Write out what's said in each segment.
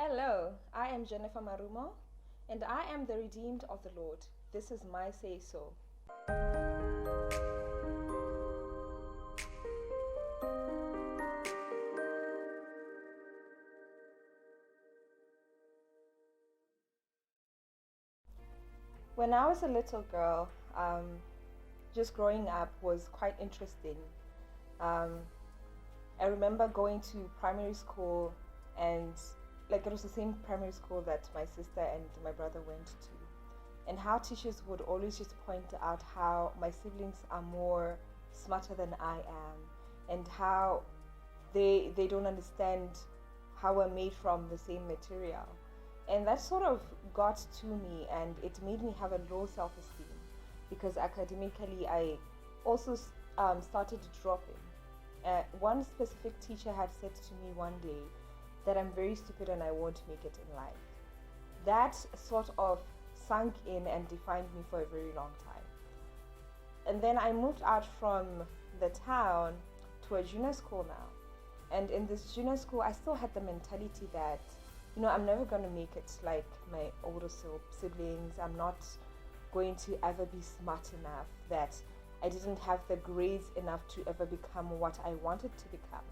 Hello, I am Jennifer Marumo, and I am the redeemed of the Lord. This is my say so. When I was a little girl, just growing up was quite interesting. Um, I remember going to primary school, and like it was the same primary school that my sister and my brother went to, and how teachers would always just point out how my siblings are more smarter than I am, and how they don't understand how we're made from the same material. And that sort of got to me, and it made me have a low self-esteem because academically I also started dropping. One specific teacher had said to me one day that I'm very stupid and I won't make it in life. That sort of sunk in and defined me for a very long time. And then I moved out from the town to a junior school now. And in this junior school, I still had the mentality that, I'm never going to make it like my older siblings. I'm not going to ever be smart enough, that I didn't have the grades enough to ever become what I wanted to become.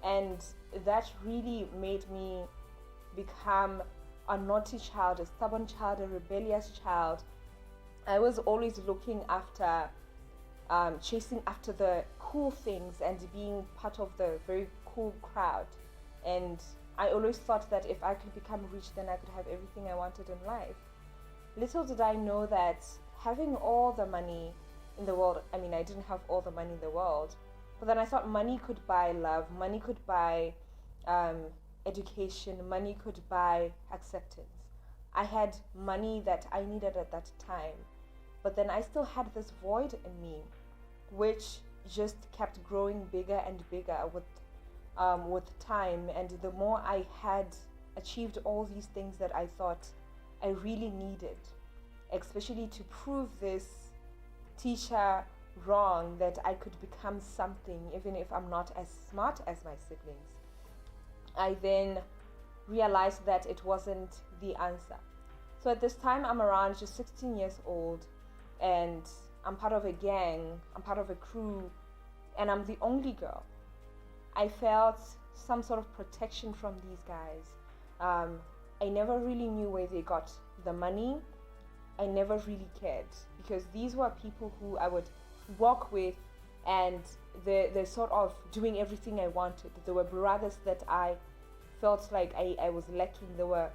And that really made me become a naughty child, a stubborn child, a rebellious child. I was always looking after, chasing after the cool things and being part of the very cool crowd. And I always thought that if I could become rich, then I could have everything I wanted in life. Little did I know that having all the money in the world, I didn't have all the money in the world, but then I thought money could buy love, money could buy education, money could buy acceptance. I had money that I needed at that time, but then I still had this void in me, which just kept growing bigger and bigger with time. And the more I had achieved all these things that I thought I really needed, especially to prove this teacher wrong, that I could become something even if I'm not as smart as my siblings, I then realized that it wasn't the answer. So at this time, I'm around just 16 years old, and I'm part of a gang, I'm part of a crew, and I'm the only girl. I felt some sort of protection from these guys. I never really knew where they got the money. I never really cared, because these were people who I would walk with, and they're sort of doing everything I wanted. There were brothers that I felt like I was lacking. There were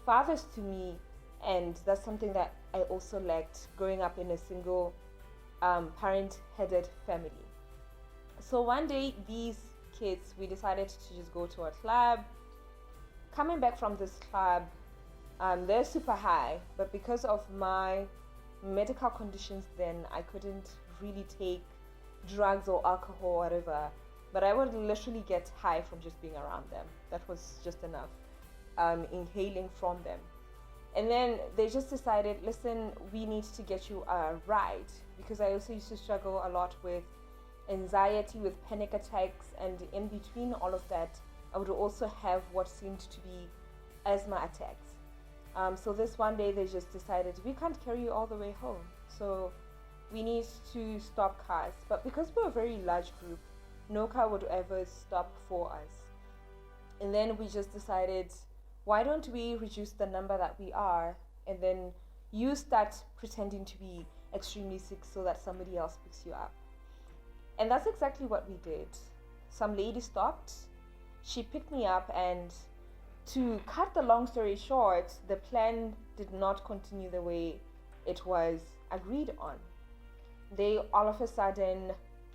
fathers to me, and that's something that I also lacked growing up in a single parent-headed family. So one day, these kids, we decided to just go to a club. Coming back from this club, they're super high, but because of my medical conditions then, I couldn't really take drugs or alcohol or whatever, but I would literally get high from just being around them. That was just enough, inhaling from them. And then they just decided, listen, we need to get you a ride, because I also used to struggle a lot with anxiety, with panic attacks, and in between all of that, I would also have what seemed to be asthma attacks. So this one day they just decided, we can't carry you all the way home, so we need to stop cars. But because we're a very large group, no car would ever stop for us. And then we just decided, why don't we reduce the number that we are, and then you start pretending to be extremely sick so that somebody else picks you up. And that's exactly what we did. Some lady stopped, she picked me up, and to cut the long story short, the plan did not continue the way it was agreed on. They all of a sudden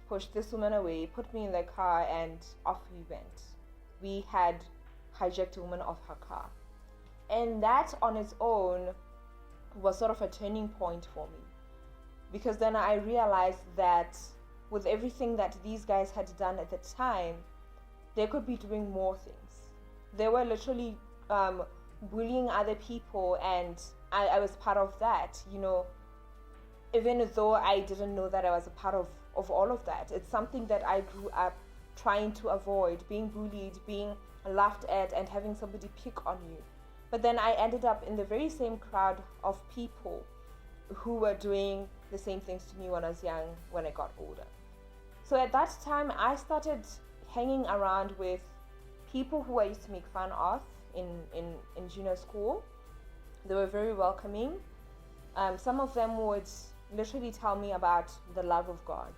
pushed this woman away, put me in their car, and off we went. We had hijacked a woman off her car. And that on its own was sort of a turning point for me, because then I realized that with everything that these guys had done at the time, they could be doing more things. They were literally bullying other people, and I was part of that, even though I didn't know that I was a part of all of that. It's something that I grew up trying to avoid, being bullied, being laughed at and having somebody pick on you. But then I ended up in the very same crowd of people who were doing the same things to me when I was young, when I got older. So at that time, I started hanging around with people who I used to make fun of in junior school. They were very welcoming. Some of them would literally tell me about the love of God.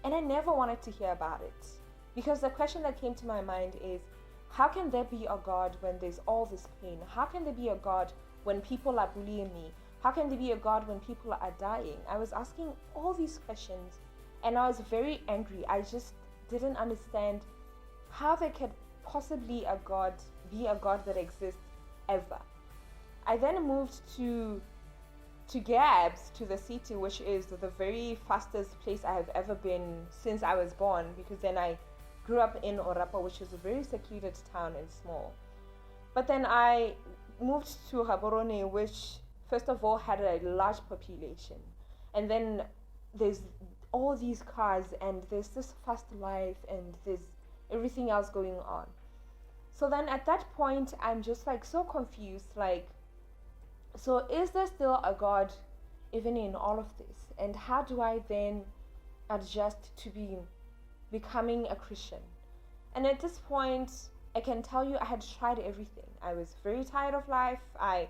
And I never wanted to hear about it. Because the question that came to my mind is, how can there be a God when there's all this pain? How can there be a God when people are bullying me? How can there be a God when people are dying? I was asking all these questions and I was very angry. I just didn't understand how there could possibly be a God that exists ever. I then moved to Gabs, to the city, which is the very fastest place I have ever been since I was born, because then I grew up in Orapa, which is a very secluded town and small. But then I moved to Gaborone, which first of all had a large population. And then there's all these cars and there's this fast life and there's everything else going on. So then at that point, I'm just like so confused, like, so is there still a God even in all of this? And how do I then adjust to becoming a Christian? And at this point, I can tell you I had tried everything. I was very tired of life. I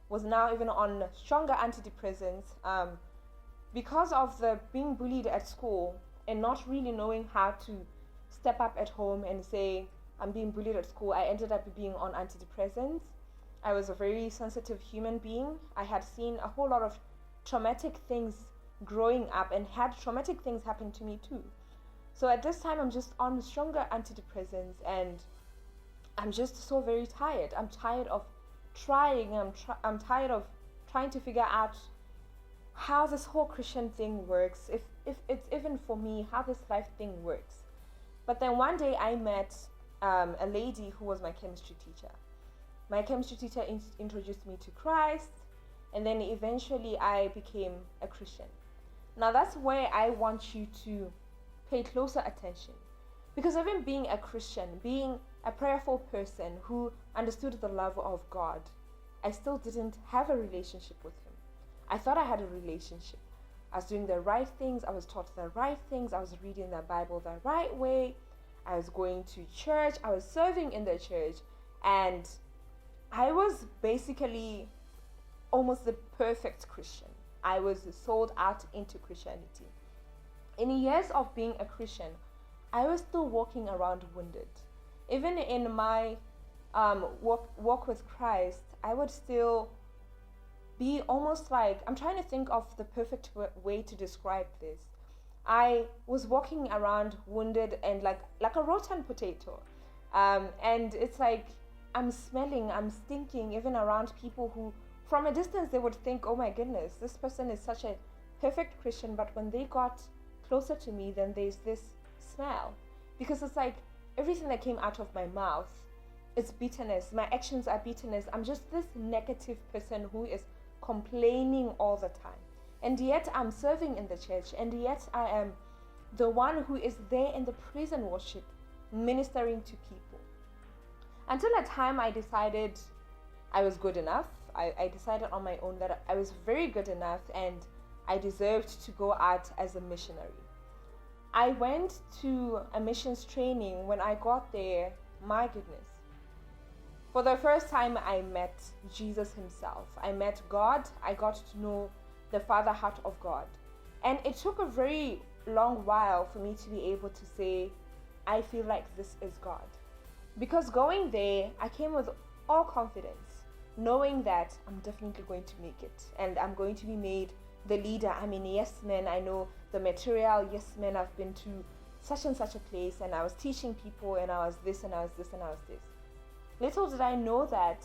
was now even on stronger antidepressants because of the being bullied at school and not really knowing how to step up at home and say, I'm being bullied at school. I ended up being on antidepressants. I was a very sensitive human being. I had seen a whole lot of traumatic things growing up and had traumatic things happen to me too. So at this time, I'm just on stronger antidepressants and I'm just so very tired. I'm tired of trying. I'm tired of trying to figure out how this whole Christian thing works, if it's even for me, how this life thing works. But then one day I met a lady who was my chemistry teacher. My chemistry teacher introduced me to Christ, and then eventually I became a Christian. Now that's where I want you to pay closer attention. Because even being a Christian, being a prayerful person who understood the love of God, I still didn't have a relationship with Him. I thought I had a relationship. I was doing the right things, I was taught the right things, I was reading the Bible the right way, I was going to church, I was serving in the church, and I was basically almost the perfect Christian. I was sold out into Christianity. In years of being a Christian, I was still walking around wounded. Even in my walk with Christ, I would still be almost like, I'm trying to think of the perfect way to describe this. I was walking around wounded and like a rotten potato. And it's like, I'm smelling, I'm stinking, even around people who, from a distance, they would think, oh my goodness, this person is such a perfect Christian. But when they got closer to me, then there's this smell. Because it's like everything that came out of my mouth is bitterness. My actions are bitterness. I'm just this negative person who is complaining all the time. And yet I'm serving in the church. And yet I am the one who is there in the praise and worship, ministering to people. Until a time I decided I was good enough. I decided on my own that I was very good enough and I deserved to go out as a missionary. I went to a missions training. When I got there, my goodness, for the first time I met Jesus Himself. I met God. I got to know the Father heart of God. And it took a very long while for me to be able to say, I feel like this is God. Because going there, I came with all confidence, knowing that I'm definitely going to make it and I'm going to be made the leader. I'm in Yes Men. I know the material. Yes Men. I've been to such and such a place and I was teaching people and I was this and I was this and I was this. Little did I know that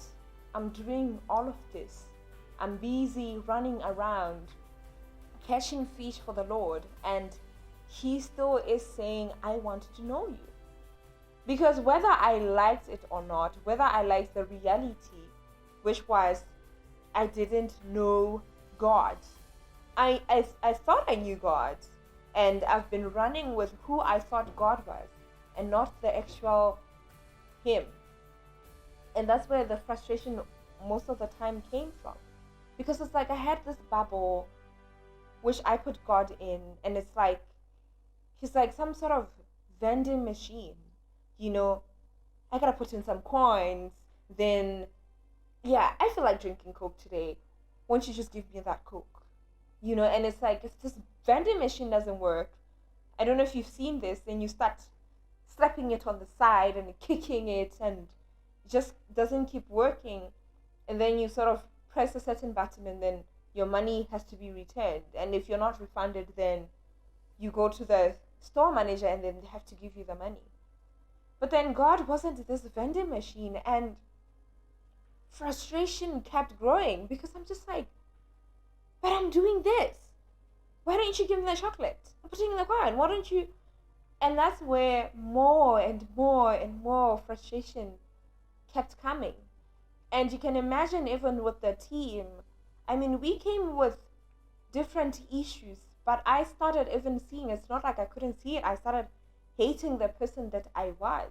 I'm doing all of this. I'm busy running around, catching fish for the Lord, and He still is saying, I want to know you. Because whether I liked it or not, whether I liked the reality, which was I didn't know God. I thought I knew God, and I've been running with who I thought God was and not the actual Him. And that's where the frustration most of the time came from. Because it's like I had this bubble which I put God in, and it's like he's like some sort of vending machine. You know, I gotta put in some coins, then yeah, I feel like drinking Coke today. Won't you just give me that Coke? You know, and it's like if this vending machine doesn't work, I don't know if you've seen this, then you start slapping it on the side and kicking it, and it just doesn't keep working. And then you sort of press a certain button, and then your money has to be returned. And if you're not refunded, then you go to the store manager, and then they have to give you the money. But then God wasn't this vending machine, and frustration kept growing because I'm just like, but I'm doing this. Why don't you give me the chocolate? I'm putting in the coin. Why don't you? And that's where more and more and more frustration kept coming. And you can imagine even with the team, I mean, we came with different issues, but I started even seeing, it's not like I couldn't see it, I started hating the person that I was.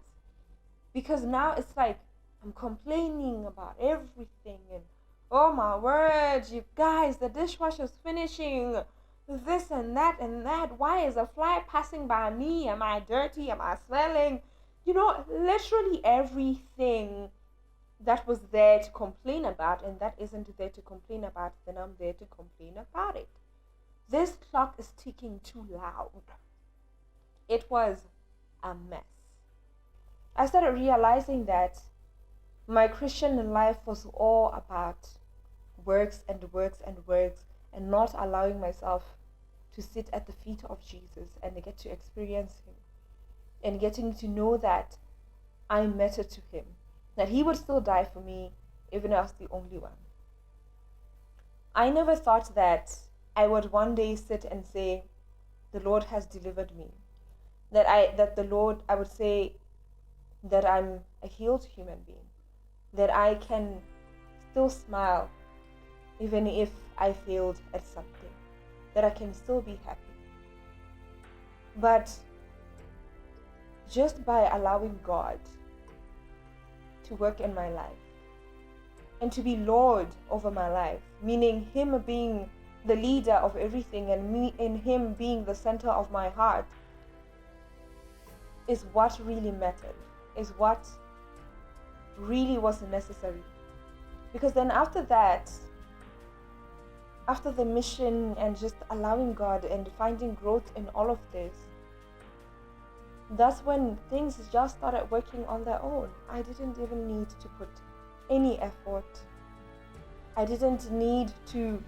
Because now it's like, I'm complaining about everything, and oh my word, you guys, the dishwasher's finishing, this and that and that. Why is a fly passing by me? Am I dirty? Am I smelling? You know, literally everything that was there to complain about, and that isn't there to complain about, then I'm there to complain about it. This clock is ticking too loud. It was a mess. I started realizing that my Christian life was all about works and works and works, and not allowing myself to sit at the feet of Jesus and get to experience him, and getting to know that I mattered to him, that he would still die for me even if I was the only one. I never thought that I would one day sit and say, the Lord has delivered me. That the Lord, I would say that I'm a healed human being, that I can still smile even if I failed at something, that I can still be happy. But just by allowing God to work in my life and to be Lord over my life, meaning him being the leader of everything and me and him being the center of my heart, is what really mattered, is what really was necessary. Because then after that, after the mission and just allowing God and finding growth in all of this, that's when things just started working on their own. I didn't even need to put any effort. I didn't need to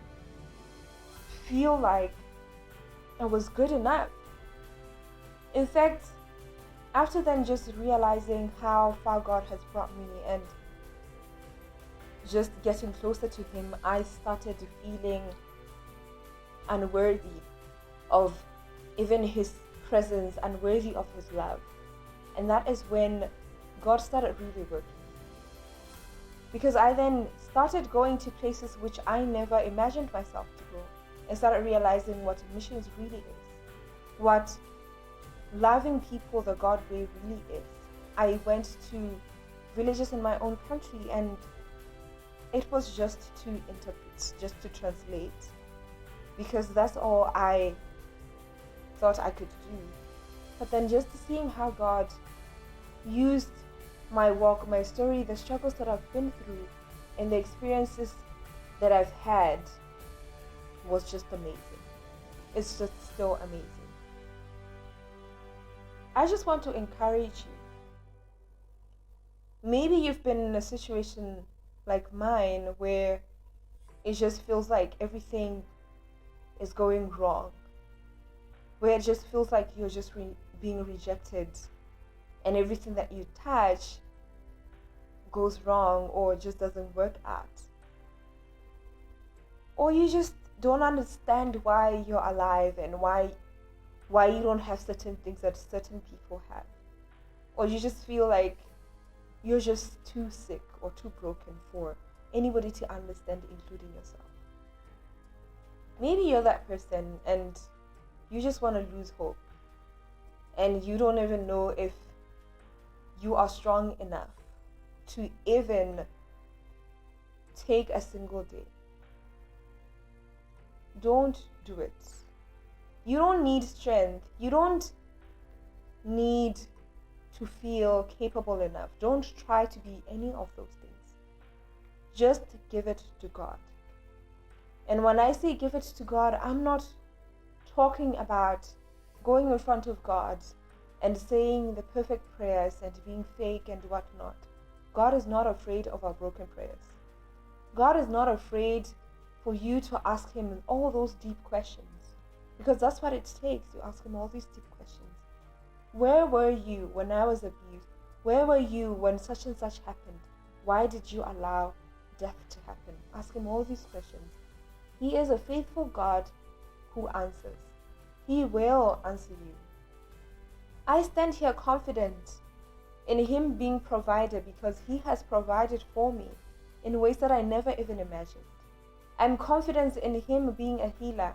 feel like I was good enough. In fact, after then just realizing how far God has brought me and just getting closer to him, I started feeling unworthy of even his presence, unworthy of his love. And that is when God started really working. Because I then started going to places which I never imagined myself to go, and started realizing what missions really is, what loving people the God way really is. I went to villages in my own country, and it was just to interpret, just to translate, because that's all I thought I could do. But then just seeing how God used my walk, my story, the struggles that I've been through, and the experiences that I've had was just amazing. It's just still amazing. I just want to encourage you. Maybe you've been in a situation like mine where it just feels like everything is going wrong, where it just feels like you're just being rejected, and everything that you touch goes wrong or just doesn't work out. Or you just don't understand why you're alive and why you don't have certain things that certain people have. Or you just feel like you're just too sick or too broken for anybody to understand, including yourself. Maybe you're that person and you just want to lose hope, and you don't even know if you are strong enough to even take a single day. Don't do it. You don't need strength. You don't need to feel capable enough. Don't try to be any of those things. Just give it to God. And when I say give it to God, I'm not talking about going in front of God and saying the perfect prayers and being fake and whatnot. God is not afraid of our broken prayers. God is not afraid for you to ask Him all those deep questions, because that's what it takes to ask Him all these deep questions. Where were you when I was abused? Where were you when such and such happened? Why did you allow death to happen? Ask Him all these questions. He is a faithful God who answers. He will answer you. I stand here confident in Him being provider, because He has provided for me in ways that I never even imagined. I'm confident in Him being a healer,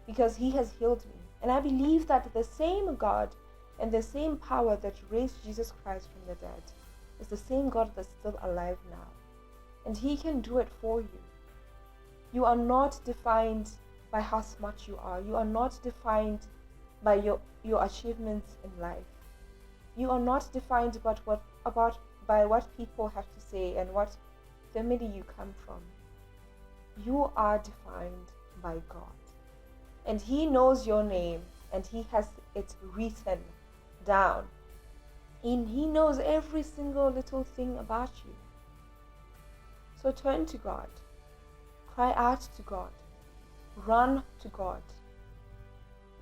because He has healed me. And I believe that the same God and the same power that raised Jesus Christ from the dead is the same God that's still alive now. And He can do it for you. You are not defined by how smart you are. You are not defined by your achievements in life. You are not defined by what people have to say and what family you come from. You are defined by God. And He knows your name, and He has it written down. And He knows every single little thing about you. So turn to God. Cry out to God. Run to God.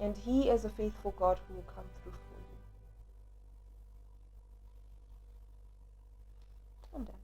And He is a faithful God who will come through for you. I'm done.